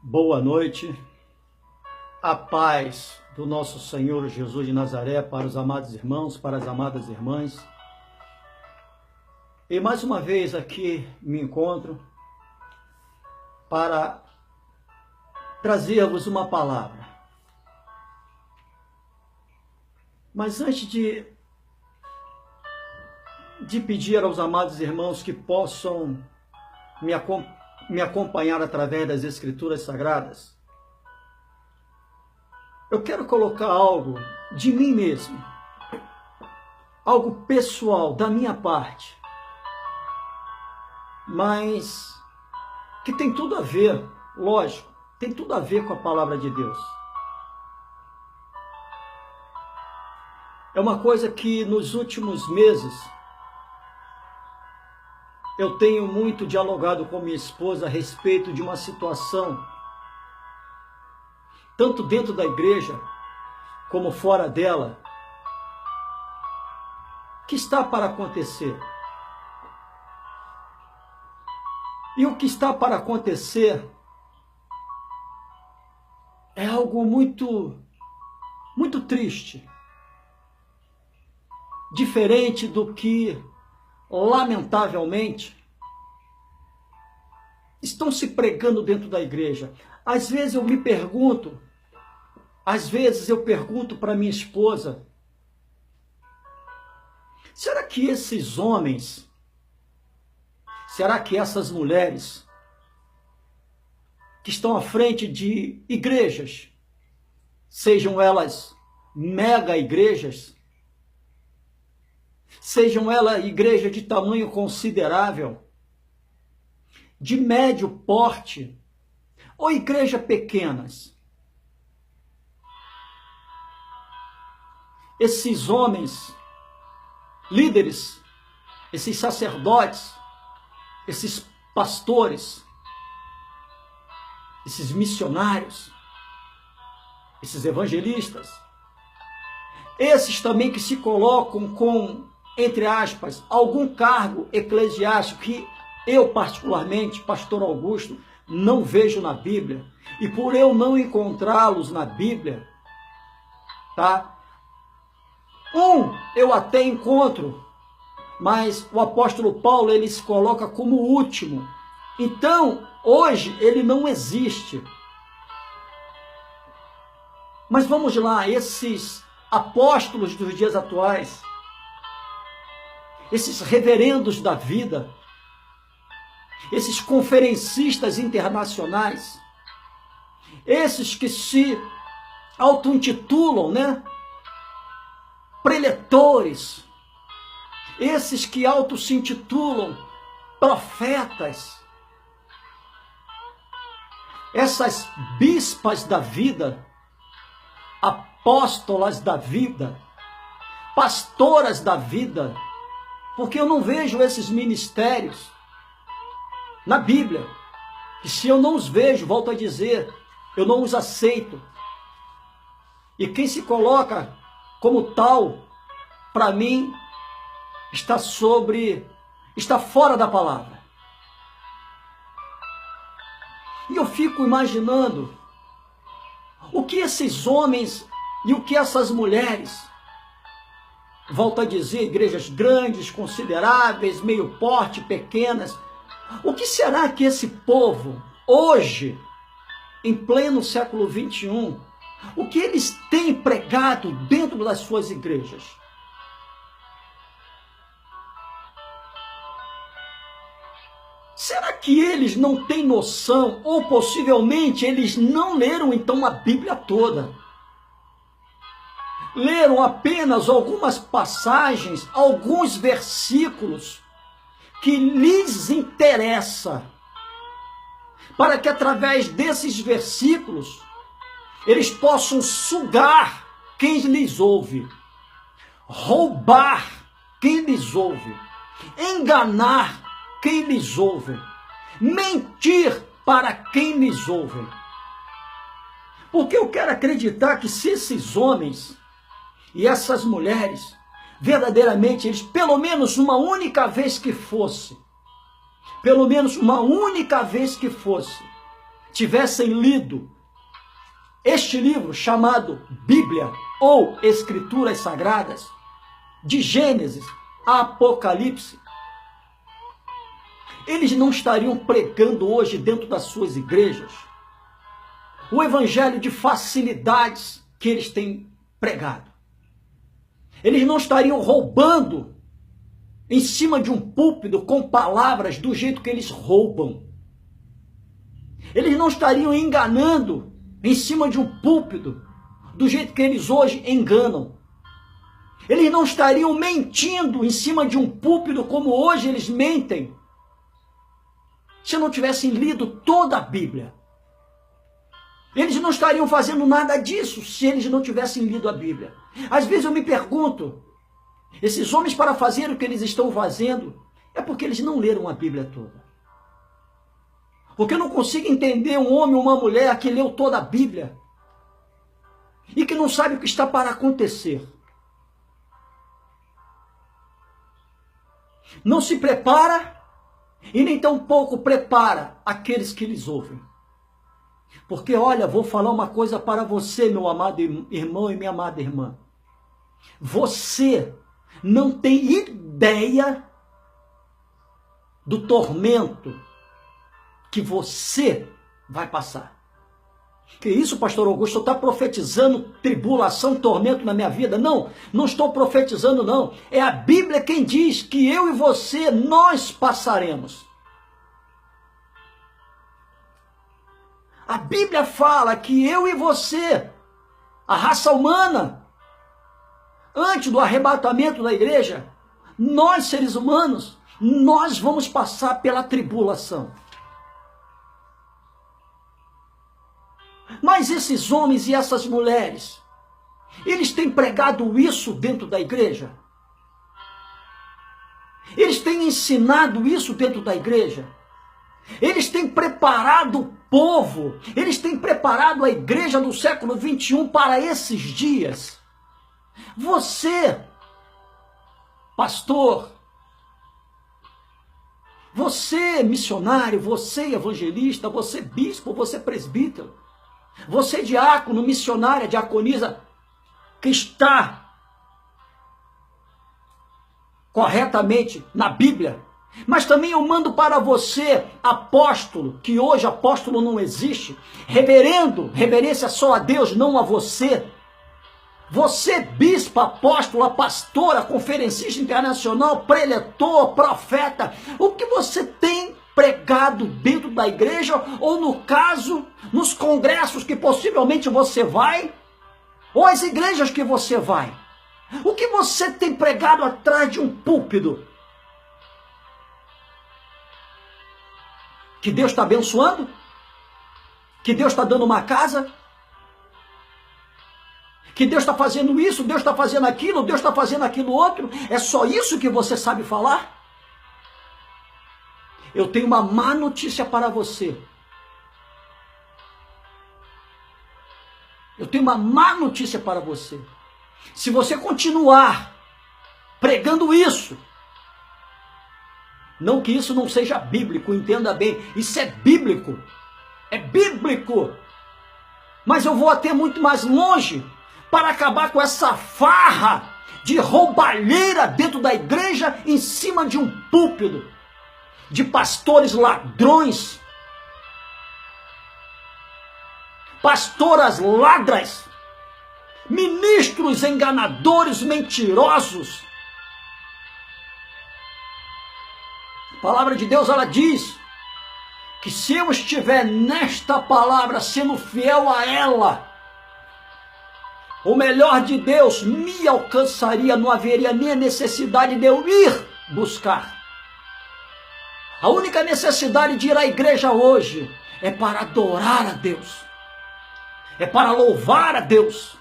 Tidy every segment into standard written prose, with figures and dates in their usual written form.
Boa noite, a paz do nosso Senhor Jesus de Nazaré para os amados irmãos, para as amadas irmãs. E mais uma vez aqui me encontro para trazer-vos uma palavra. Mas antes de pedir aos amados irmãos que possam me acompanhar através das Escrituras Sagradas, eu quero colocar algo de mim mesmo, algo pessoal da minha parte, mas que tem tudo a ver, lógico, tem tudo a ver com a palavra de Deus. É uma coisa que nos últimos meses eu tenho muito dialogado com minha esposa a respeito de uma situação, tanto dentro da igreja como fora dela, que está para acontecer. E o que está para acontecer é algo muito triste, diferente do que, lamentavelmente, estão se pregando dentro da igreja. Às vezes eu pergunto para minha esposa, será que esses homens, será que essas mulheres que estão à frente de igrejas, sejam elas mega igrejas, sejam elas igrejas de tamanho considerável, de médio porte, ou igrejas pequenas, esses homens, líderes, esses sacerdotes, esses pastores, esses missionários, esses evangelistas, esses também que se colocam com, entre aspas, algum cargo eclesiástico que eu, particularmente, pastor Augusto, não vejo na Bíblia. E por eu não encontrá-los na Bíblia, tá? Eu até encontro, mas o apóstolo Paulo, ele se coloca como o último. Então, hoje, ele não existe. Mas vamos lá, esses apóstolos dos dias atuais, esses reverendos da vida, esses conferencistas internacionais, esses que se auto-intitulam, né, preletores, esses que se intitulam profetas, essas bispas da vida, apóstolas da vida, pastoras da vida, porque eu não vejo esses ministérios na Bíblia. E se eu não os vejo, volto a dizer, eu não os aceito. E quem se coloca como tal, para mim, está fora da palavra. E eu fico imaginando o que esses homens e o que essas mulheres, volto a dizer, igrejas grandes, consideráveis, meio porte, pequenas, o que será que esse povo, hoje, em pleno século XXI, o que eles têm pregado dentro das suas igrejas? Será que eles não têm noção, ou possivelmente eles não leram então a Bíblia toda? Leram apenas algumas passagens, alguns versículos que lhes interessa, para que através desses versículos eles possam sugar quem lhes ouve, roubar quem lhes ouve, enganar quem lhes ouve, mentir para quem lhes ouve. Porque eu quero acreditar que se esses homens e essas mulheres, verdadeiramente, eles, pelo menos uma única vez que fosse, tivessem lido este livro chamado Bíblia ou Escrituras Sagradas, de Gênesis a Apocalipse, eles não estariam pregando hoje dentro das suas igrejas o evangelho de facilidades que eles têm pregado. Eles não estariam roubando em cima de um púlpito com palavras do jeito que eles roubam. Eles não estariam enganando em cima de um púlpito do jeito que eles hoje enganam. Eles não estariam mentindo em cima de um púlpito como hoje eles mentem, se não tivessem lido toda a Bíblia. Eles não estariam fazendo nada disso se eles não tivessem lido a Bíblia. Às vezes eu me pergunto, esses homens, para fazer o que eles estão fazendo, é porque eles não leram a Bíblia toda. Porque eu não consigo entender um homem ou uma mulher que leu toda a Bíblia e que não sabe o que está para acontecer. Não se prepara e nem tampouco prepara aqueles que lhes ouvem. Porque, olha, vou falar uma coisa para você, meu amado irmão e minha amada irmã. Você não tem ideia do tormento que você vai passar. Que isso, pastor Augusto, está profetizando tribulação, tormento na minha vida? Não, não estou profetizando não. É a Bíblia quem diz que eu e você, nós passaremos. A Bíblia fala que eu e você, a raça humana, antes do arrebatamento da igreja, nós seres humanos, nós vamos passar pela tribulação. Mas esses homens e essas mulheres, eles têm pregado isso dentro da igreja? Eles têm ensinado isso dentro da igreja? Eles têm preparado o povo, eles têm preparado a igreja no século 21 para esses dias? Você, pastor, você missionário, você evangelista, você bispo, você presbítero, você diácono, missionária, diaconisa, que está corretamente na Bíblia, mas também eu mando para você, apóstolo, que hoje apóstolo não existe, reverendo, reverência só a Deus, não a você. Você, bispo, apóstolo, pastora, conferencista internacional, preletor, profeta, o que você tem pregado dentro da igreja, ou no caso, nos congressos que possivelmente você vai, ou as igrejas que você vai? O que você tem pregado atrás de um púlpito? Que Deus está abençoando? Que Deus está dando uma casa? Que Deus está fazendo isso, Deus está fazendo aquilo, Deus está fazendo aquilo outro? É só isso que você sabe falar? Eu tenho uma má notícia para você. Eu tenho uma má notícia para você. Se você continuar pregando isso, não que isso não seja bíblico, entenda bem, isso é bíblico. É bíblico. Mas eu vou até muito mais longe para acabar com essa farra de roubalheira dentro da igreja em cima de um púlpito, de pastores ladrões, pastoras ladras, ministros enganadores, mentirosos. A palavra de Deus, ela diz que se eu estiver nesta palavra, sendo fiel a ela, o melhor de Deus me alcançaria, não haveria nem a necessidade de eu ir buscar. A única necessidade de ir à igreja hoje é para adorar a Deus, é para louvar a Deus,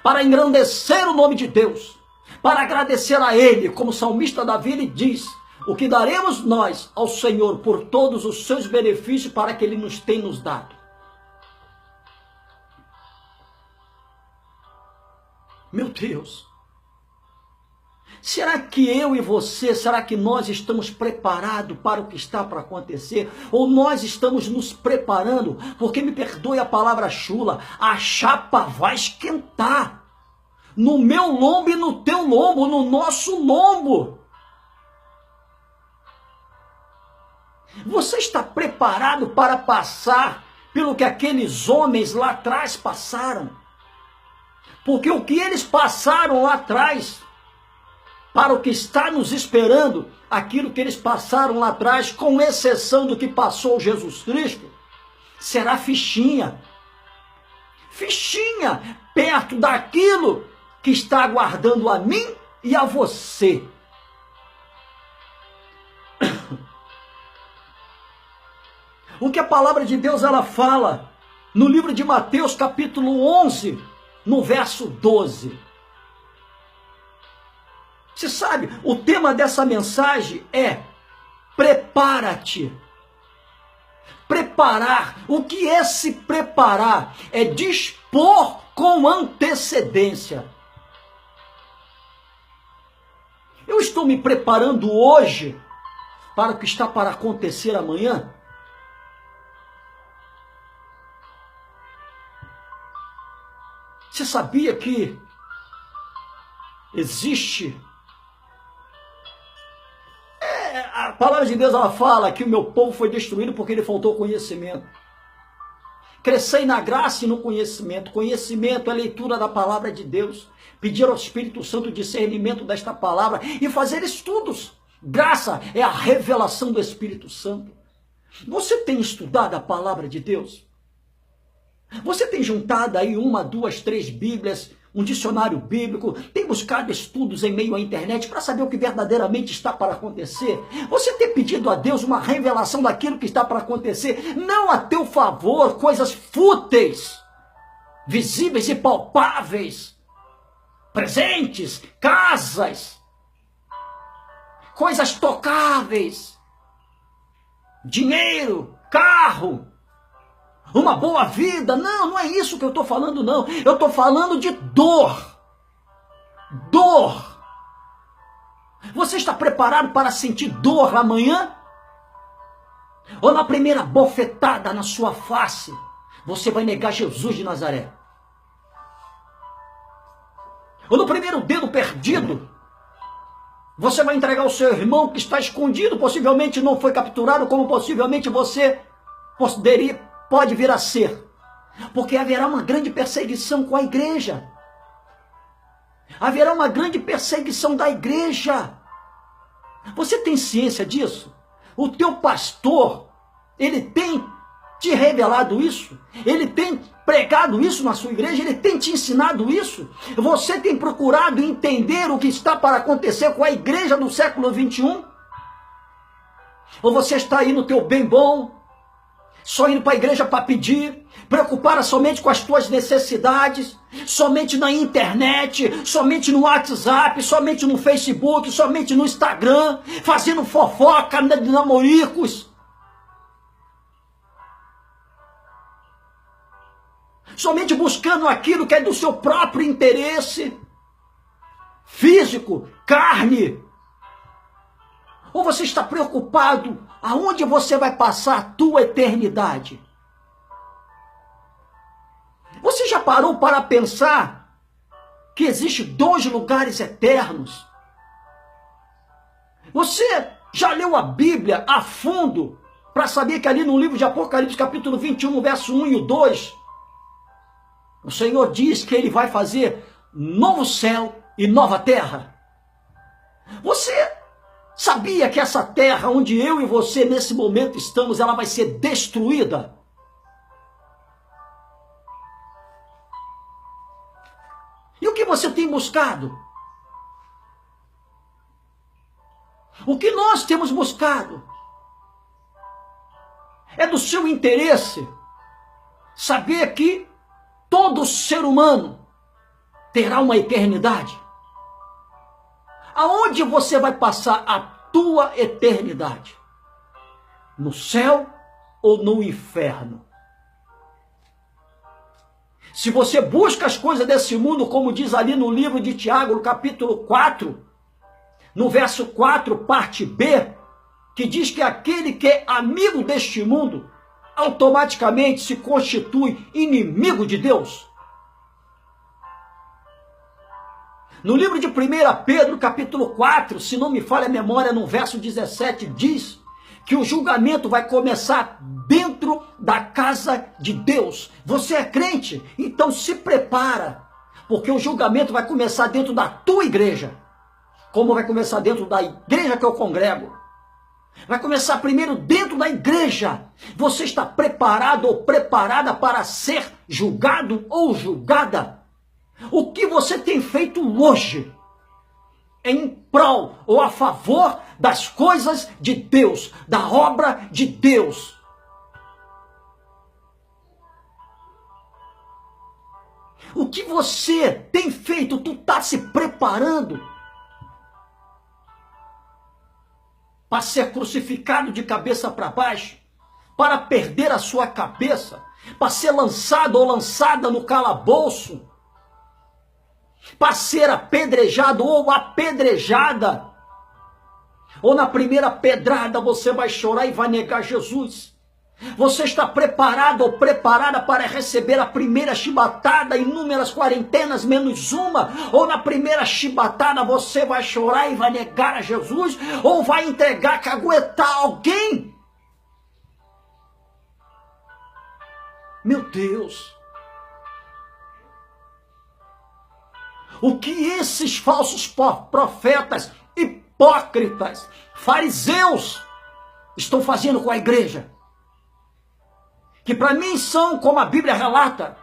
para engrandecer o nome de Deus, para agradecer a Ele, como o salmista Davi ele diz, o que daremos nós ao Senhor por todos os seus benefícios para que Ele nos tem nos dado. Meu Deus, Será que eu e você, será que nós estamos preparados para o que está para acontecer? Ou nós estamos nos preparando? Porque, me perdoe a palavra chula, a chapa vai esquentar. No meu lombo e no teu lombo, no nosso lombo. Você está preparado para passar pelo que aqueles homens lá atrás passaram? Porque o que eles passaram lá atrás, para o que está nos esperando, aquilo que eles passaram lá atrás, com exceção do que passou Jesus Cristo, será fichinha. Fichinha perto daquilo que está aguardando a mim e a você. O que a palavra de Deus ela fala no livro de Mateus, capítulo 11, no verso 12. Você sabe, o tema dessa mensagem é prepara-te. Preparar. O que é se preparar? É dispor com antecedência. Eu estou me preparando hoje para o que está para acontecer amanhã? Você sabia que existe... A palavra de Deus ela fala que o meu povo foi destruído porque ele faltou conhecimento. Crescei na graça e no conhecimento. Conhecimento é a leitura da palavra de Deus. Pedir ao Espírito Santo discernimento desta palavra e fazer estudos. Graça é a revelação do Espírito Santo. Você tem estudado a palavra de Deus? Você tem juntado aí 1, 2, 3 Bíblias, um dicionário bíblico, tem buscado estudos em meio à internet para saber o que verdadeiramente está para acontecer? Você tem pedido a Deus uma revelação daquilo que está para acontecer, não a teu favor, coisas fúteis, visíveis e palpáveis, presentes, casas, coisas tocáveis, dinheiro, carro, uma boa vida. Não, não é isso que eu estou falando, não. Eu estou falando de dor. Dor. Você está preparado para sentir dor amanhã? Ou na primeira bofetada na sua face, você vai negar Jesus de Nazaré? Ou no primeiro dedo perdido, você vai entregar o seu irmão que está escondido, possivelmente não foi capturado, como possivelmente você pode vir a ser, porque haverá uma grande perseguição com a igreja. Haverá uma grande perseguição da igreja. Você tem ciência disso? O teu pastor, ele tem te revelado isso? Ele tem pregado isso na sua igreja? Ele tem te ensinado isso? Você tem procurado entender o que está para acontecer com a igreja no século 21? Ou você está aí no teu bem bom, só indo para a igreja para pedir, preocupada somente com as tuas necessidades, somente na internet, somente no WhatsApp, somente no Facebook, somente no Instagram, fazendo fofoca de namoricos, somente buscando aquilo que é do seu próprio interesse físico, carne. Ou você está preocupado aonde você vai passar a tua eternidade? Você já parou para pensar que existem 2 lugares eternos? Você já leu a Bíblia a fundo para saber que ali no livro de Apocalipse, capítulo 21, verso 1 e o 2, o Senhor diz que Ele vai fazer novo céu e nova terra? Você sabia que essa terra onde eu e você nesse momento estamos, ela vai ser destruída? E o que você tem buscado? O que nós temos buscado? É do seu interesse saber que todo ser humano terá uma eternidade? Aonde você vai passar a tua eternidade? No céu ou no inferno? Se você busca as coisas desse mundo, como diz ali no livro de Tiago, no capítulo 4, no verso 4, parte B, que diz que aquele que é amigo deste mundo automaticamente se constitui inimigo de Deus. No livro de 1 Pedro, capítulo 4, se não me falha a memória, no verso 17, diz que o julgamento vai começar dentro da casa de Deus. Você é crente? Então se prepara, porque o julgamento vai começar dentro da tua igreja, como vai começar dentro da igreja que eu congrego. Vai começar primeiro dentro da igreja. Você está preparado ou preparada para ser julgado ou julgada? O que você tem feito hoje em prol ou a favor das coisas de Deus, da obra de Deus? O que você tem feito? Tu está se preparando para ser crucificado de cabeça para baixo, para perder a sua cabeça, para ser lançado ou lançada no calabouço, para ser apedrejado ou apedrejada, ou na primeira pedrada você vai chorar e vai negar Jesus? Você está preparado ou preparada para receber a primeira chibatada, inúmeras quarentenas menos uma? Ou na primeira chibatada você vai chorar e vai negar a Jesus? Ou vai entregar, caguetar alguém? Meu Deus! O que esses falsos profetas, hipócritas, fariseus estão fazendo com a igreja? Que para mim são, como a Bíblia relata,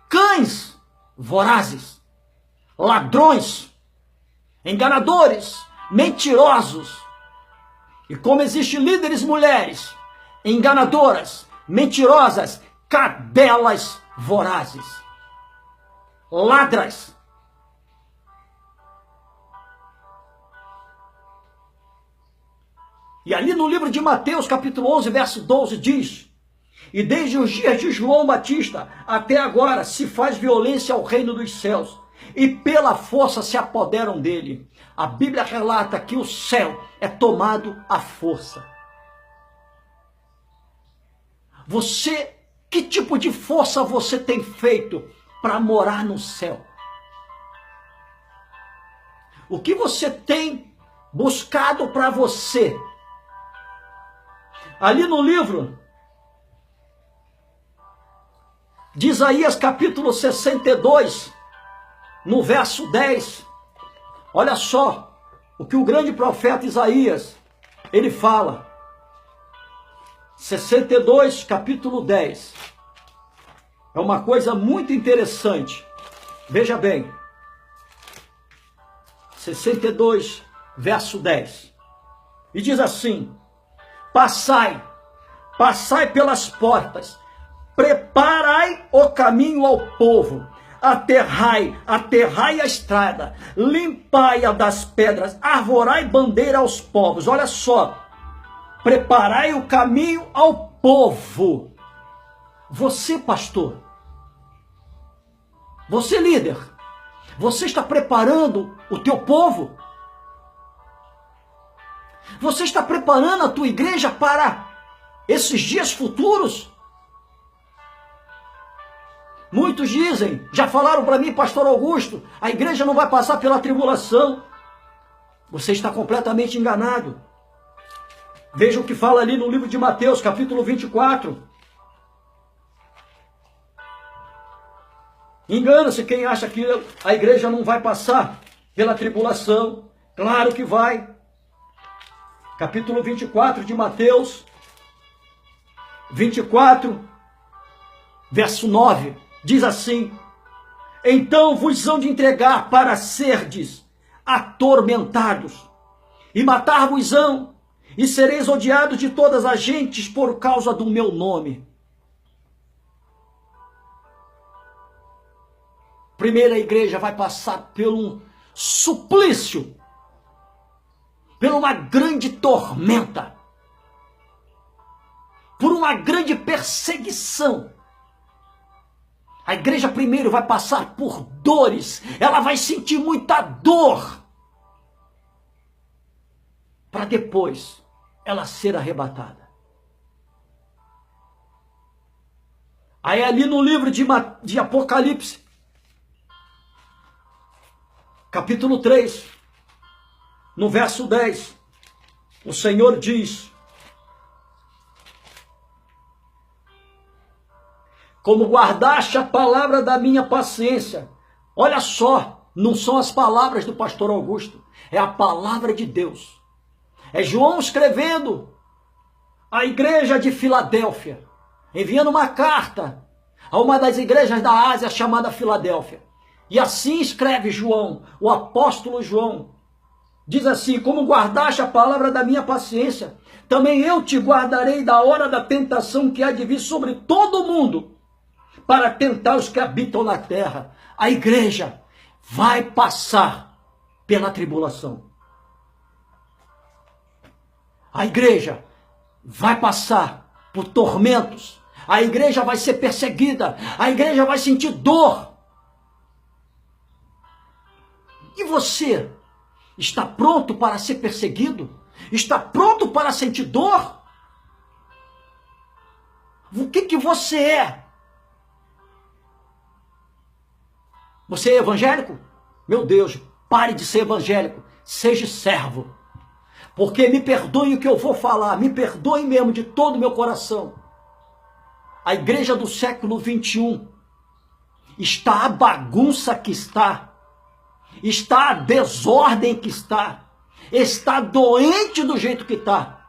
cães vorazes, ladrões, enganadores, mentirosos. E como existem líderes mulheres, enganadoras, mentirosas, cadelas vorazes, ladras. E ali no livro de Mateus, capítulo 11, verso 12, diz: e desde os dias de João Batista até agora se faz violência ao reino dos céus, e pela força se apoderam dele. A Bíblia relata que o céu é tomado à força. Você, que tipo de força você tem feito para morar no céu? O que você tem buscado para você? Ali no livro de Isaías, capítulo 62, no verso 10, olha só o que o grande profeta Isaías, ele fala. 62, capítulo 10. É uma coisa muito interessante. Veja bem. 62, verso 10. E diz assim: passai, passai pelas portas, preparai o caminho ao povo, aterrai, aterrai a estrada, limpai-a das pedras, arvorai bandeira aos povos. Olha só, preparai o caminho ao povo. Você, pastor, você, líder, você está preparando o teu povo? Você está preparando a tua igreja para esses dias futuros? Muitos dizem, já falaram para mim, pastor Augusto, a igreja não vai passar pela tribulação. Você está completamente enganado. Veja o que fala ali no livro de Mateus, capítulo 24. Engana-se quem acha que a igreja não vai passar pela tribulação. Claro que vai. Capítulo 24 de Mateus, 24, verso 9, diz assim: então vos hão de entregar para serdes atormentados, e matar-vos-ão, e sereis odiados de todas as gentes por causa do meu nome. Primeira igreja vai passar por um suplício, por uma grande tormenta, por uma grande perseguição. A igreja primeiro vai passar por dores, ela vai sentir muita dor. para depois ela ser arrebatada. Aí ali no livro de Apocalipse, capítulo 3, no verso 10, o Senhor diz: como guardaste a palavra da minha paciência. Olha só, não são as palavras do pastor Augusto, é a palavra de Deus. É João escrevendo à igreja de Filadélfia, enviando uma carta a uma das igrejas da Ásia chamada Filadélfia. E assim escreve João, o apóstolo João. Diz assim: como guardaste a palavra da minha paciência, também eu te guardarei da hora da tentação que há de vir sobre todo o mundo, para tentar os que habitam na terra. A igreja vai passar pela tribulação. A igreja vai passar por tormentos. A igreja vai ser perseguida. A igreja vai sentir dor. E você está pronto para ser perseguido? Está pronto para sentir dor? O que você é? Você é evangélico? Meu Deus, pare de ser evangélico. Seja servo. Porque me perdoe o que eu vou falar. Me perdoe mesmo de todo o meu coração. A igreja do século 21 está a bagunça que está. Está a desordem que está. Está doente do jeito que está.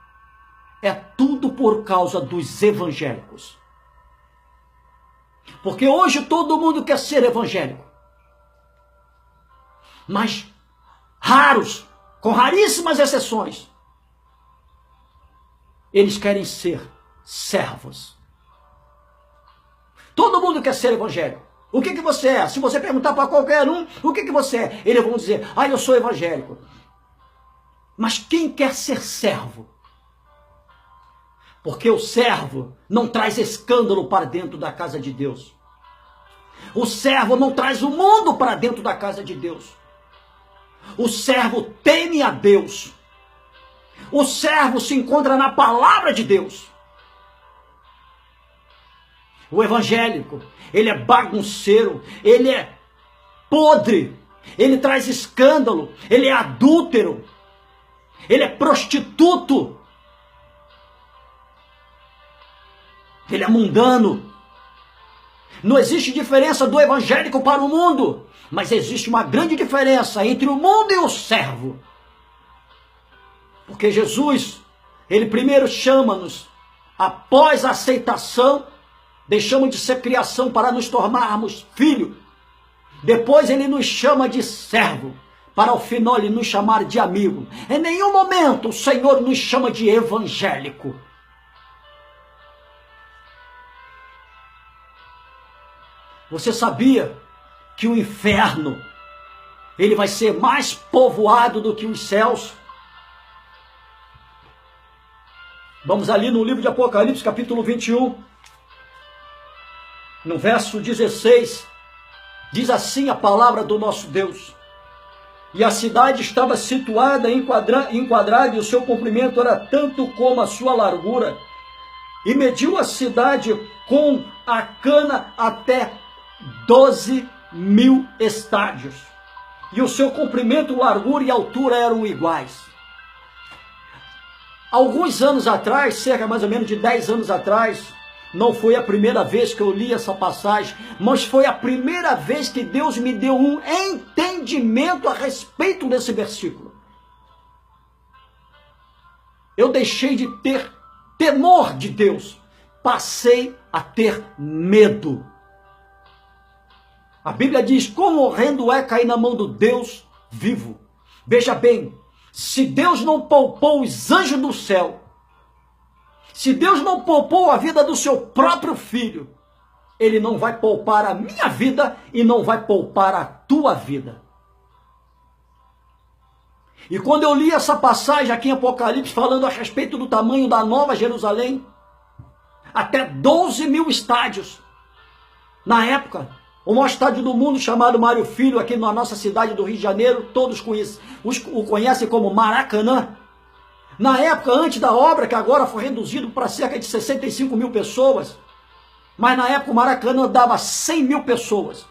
É tudo por causa dos evangélicos. Porque hoje todo mundo quer ser evangélico. Mas raros, com raríssimas exceções, eles querem ser servos. Todo mundo quer ser evangélico. O que você é? Se você perguntar para qualquer um, o que você é? Eles vão dizer: eu sou evangélico. Mas quem quer ser servo? Porque o servo não traz escândalo para dentro da casa de Deus. O servo não traz o mundo para dentro da casa de Deus. O servo teme a Deus. O servo se encontra na palavra de Deus. O evangélico, ele é bagunceiro, ele é podre, ele traz escândalo, ele é adúltero, ele é prostituto, ele é mundano. Não existe diferença do evangélico para o mundo, mas existe uma grande diferença entre o mundo e o servo. Porque Jesus, ele primeiro chama-nos, após a aceitação, deixamos de ser criação para nos tornarmos filho. Depois ele nos chama de servo, para ao final ele nos chamar de amigo. Em nenhum momento o Senhor nos chama de evangélico. Você sabia que o inferno, ele vai ser mais povoado do que os céus? Vamos ali no livro de Apocalipse, capítulo 21, no verso 16, diz assim a palavra do nosso Deus: e a cidade estava situada enquadrada, e o seu comprimento era tanto como a sua largura, e mediu a cidade com a cana até 12.000 estádios, e o seu comprimento, largura e altura eram iguais. Alguns anos atrás, cerca mais ou menos de 10 anos atrás, não foi a primeira vez que eu li essa passagem, mas foi a primeira vez que Deus me deu um entendimento a respeito desse versículo. Eu deixei de ter temor de Deus, passei a ter medo. A Bíblia diz: quão horrendo é cair na mão do Deus vivo. Veja bem, se Deus não poupou os anjos do céu, se Deus não poupou a vida do seu próprio filho, ele não vai poupar a minha vida e não vai poupar a tua vida. E quando eu li essa passagem aqui em Apocalipse, falando a respeito do tamanho da Nova Jerusalém, até 12.000 estádios. Na época, o maior estádio do mundo, chamado Mário Filho, aqui na nossa cidade do Rio de Janeiro, todos o conhecem como Maracanã. Na época, antes da obra, que agora foi reduzido para cerca de 65 mil pessoas, mas na época o Maracanã dava 100 mil pessoas.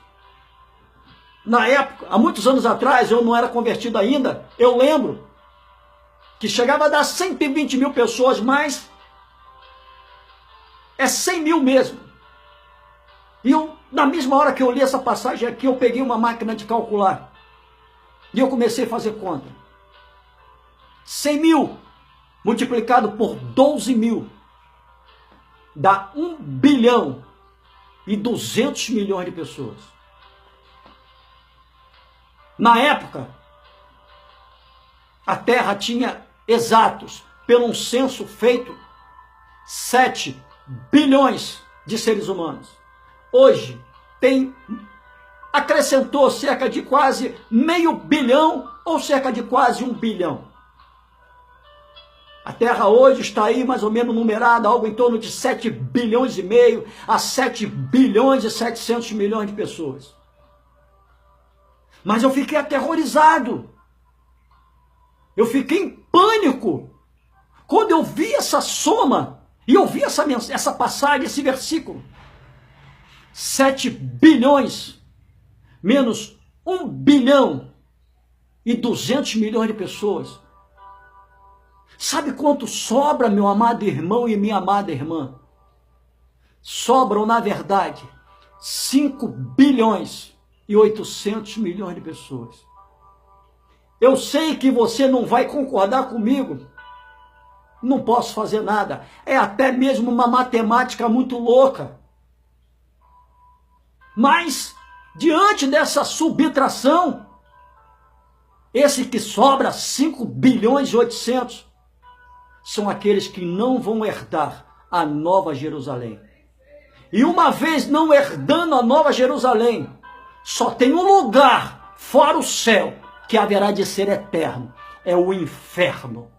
Na época, há muitos anos atrás, eu não era convertido ainda, eu lembro que chegava a dar 120 mil pessoas, mas é 100 mil mesmo. E eu, na mesma hora que eu li essa passagem aqui, eu peguei uma máquina de calcular. E eu comecei a fazer conta. 100 mil multiplicado por 12 mil dá 1 bilhão e 200 milhões de pessoas. Na época, a Terra tinha exatos, pelo um censo feito, 7 bilhões de seres humanos. Hoje, acrescentou cerca de quase meio bilhão ou cerca de quase 1 bilhão. A Terra hoje está aí mais ou menos numerada, algo em torno de 7 bilhões e meio a 7 bilhões e 700 milhões de pessoas. Mas eu fiquei aterrorizado. Eu fiquei em pânico quando eu vi essa soma e eu vi essa passagem, esse versículo. 7 bilhões menos 1 bilhão e 200 milhões de pessoas. Sabe quanto sobra, meu amado irmão e minha amada irmã? Sobram, na verdade, 5 bilhões e 800 milhões de pessoas. Eu sei que você não vai concordar comigo. Não posso fazer nada. É até mesmo uma matemática muito louca. Mas, diante dessa subtração, esse que sobra, 5 bilhões e 800, são aqueles que não vão herdar a Nova Jerusalém. E uma vez não herdando a Nova Jerusalém, só tem um lugar, fora o céu, que haverá de ser eterno. É o inferno.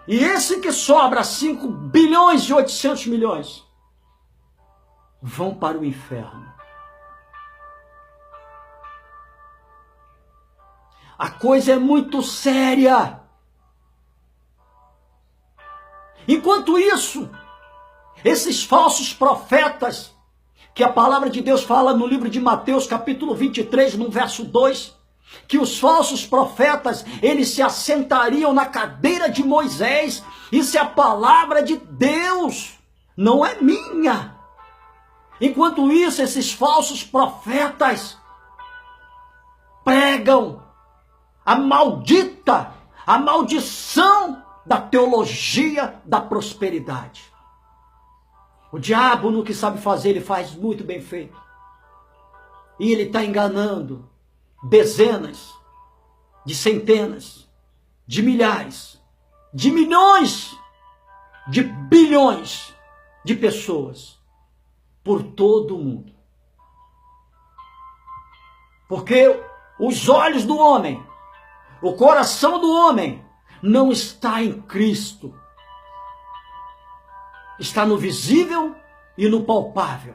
E esse que sobra, 5 bilhões e 800 milhões, vão para o inferno. A coisa é muito séria. Enquanto isso, esses falsos profetas, que a palavra de Deus fala no livro de Mateus, capítulo 23, no verso 2, que os falsos profetas, eles se assentariam na cadeira de Moisés, isso é a palavra de Deus, não é minha. Enquanto isso, esses falsos profetas pregam a maldição da teologia da prosperidade. O diabo, no que sabe fazer, ele faz muito bem feito. E ele está enganando dezenas, de centenas, de milhares, de milhões, de bilhões de pessoas por todo o mundo. Porque os olhos do homem, o coração do homem, não está em Cristo. Está no visível e no palpável.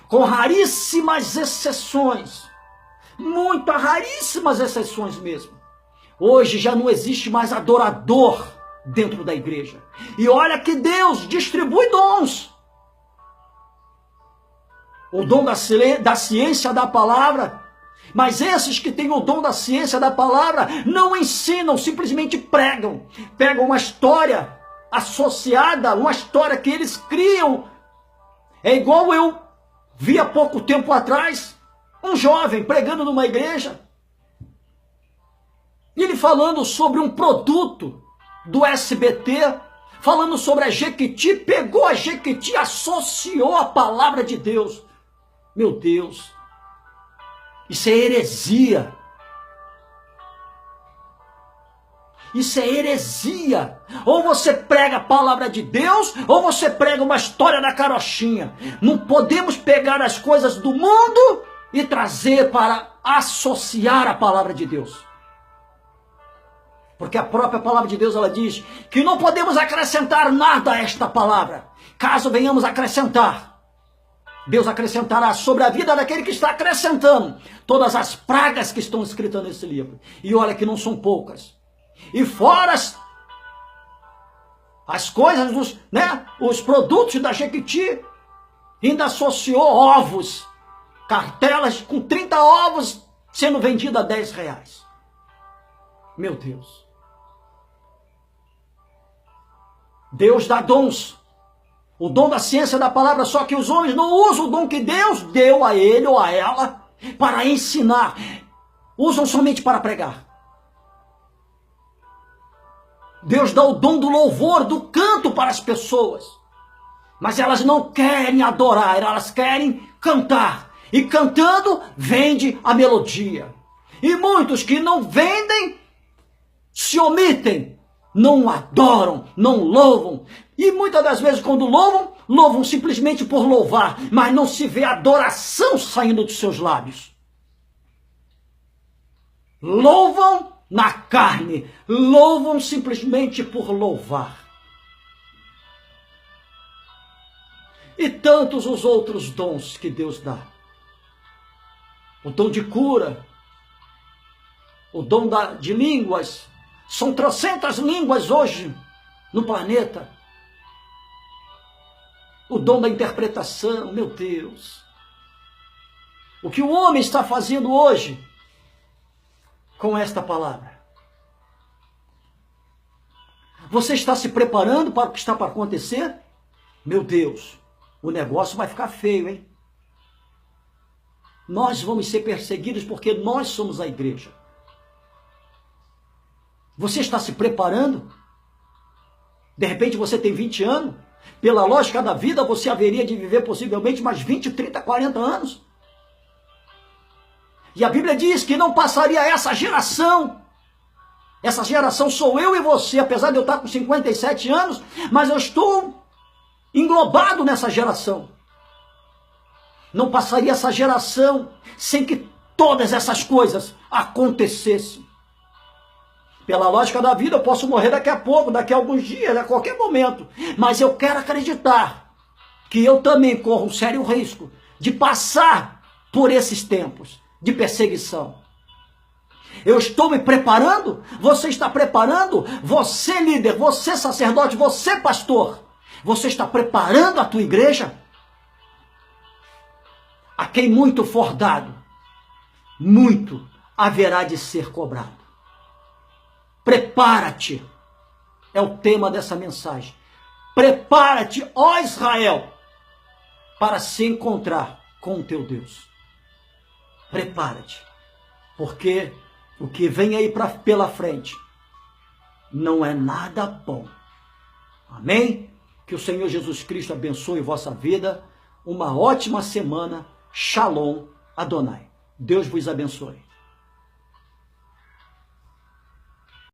Com raríssimas exceções, muito raríssimas exceções mesmo. Hoje já não existe mais adorador dentro da igreja. E olha que Deus distribui dons. O dom da ciência da palavra. Mas esses que têm o dom da ciência da palavra não ensinam, simplesmente pregam. Pegam uma história associada, uma história que eles criam. É igual eu vi há pouco tempo atrás, um jovem pregando numa igreja. E ele falando sobre um produto do SBT, falando sobre a Jequiti, pegou a Jequiti e associou a palavra de Deus. Meu Deus! Isso é heresia. Isso é heresia. Ou você prega a palavra de Deus, ou você prega uma história da carochinha. Não podemos pegar as coisas do mundo e trazer para associar a palavra de Deus. Porque a própria palavra de Deus, ela diz que não podemos acrescentar nada a esta palavra. Caso venhamos acrescentar, Deus acrescentará sobre a vida daquele que está acrescentando todas as pragas que estão escritas nesse livro. E olha que não são poucas. E fora as coisas, os produtos da Jequiti, ainda associou ovos, cartelas com 30 ovos sendo vendidos a R$10. Meu Deus. Deus dá dons. O dom da ciência da palavra, só que os homens não usam o dom que Deus deu a ele ou a ela para ensinar. Usam somente para pregar. Deus dá o dom do louvor, do canto para as pessoas. Mas elas não querem adorar, elas querem cantar. E cantando, vende a melodia. E muitos que não vendem, se omitem, não adoram, não louvam. E muitas das vezes quando louvam, louvam simplesmente por louvar, mas não se vê adoração saindo dos seus lábios. Louvam na carne, louvam simplesmente por louvar. E tantos os outros dons que Deus dá. O dom de cura, o dom de línguas. São 300 línguas hoje no planeta. O dom da interpretação, meu Deus. O que o homem está fazendo hoje com esta palavra? Você está se preparando para o que está para acontecer? Meu Deus, o negócio vai ficar feio, hein? Nós vamos ser perseguidos porque nós somos a igreja. Você está se preparando? De repente você tem 20 anos. Pela lógica da vida, você haveria de viver possivelmente mais 20, 30, 40 anos. E a Bíblia diz que não passaria essa geração. Essa geração sou eu e você, apesar de eu estar com 57 anos, mas eu estou englobado nessa geração. Não passaria essa geração sem que todas essas coisas acontecessem. Pela lógica da vida, eu posso morrer daqui a pouco, daqui a alguns dias, a qualquer momento. Mas eu quero acreditar que eu também corro um sério risco de passar por esses tempos de perseguição. Eu estou me preparando? Você está preparando? Você líder, você sacerdote, você pastor, você está preparando a tua igreja? A quem muito for dado, muito haverá de ser cobrado. Prepara-te, é o tema dessa mensagem. Prepara-te, ó Israel, para se encontrar com o teu Deus. Prepara-te, porque o que vem aí pela frente não é nada bom. Amém? Que o Senhor Jesus Cristo abençoe vossa vida. Uma ótima semana. Shalom Adonai. Deus vos abençoe.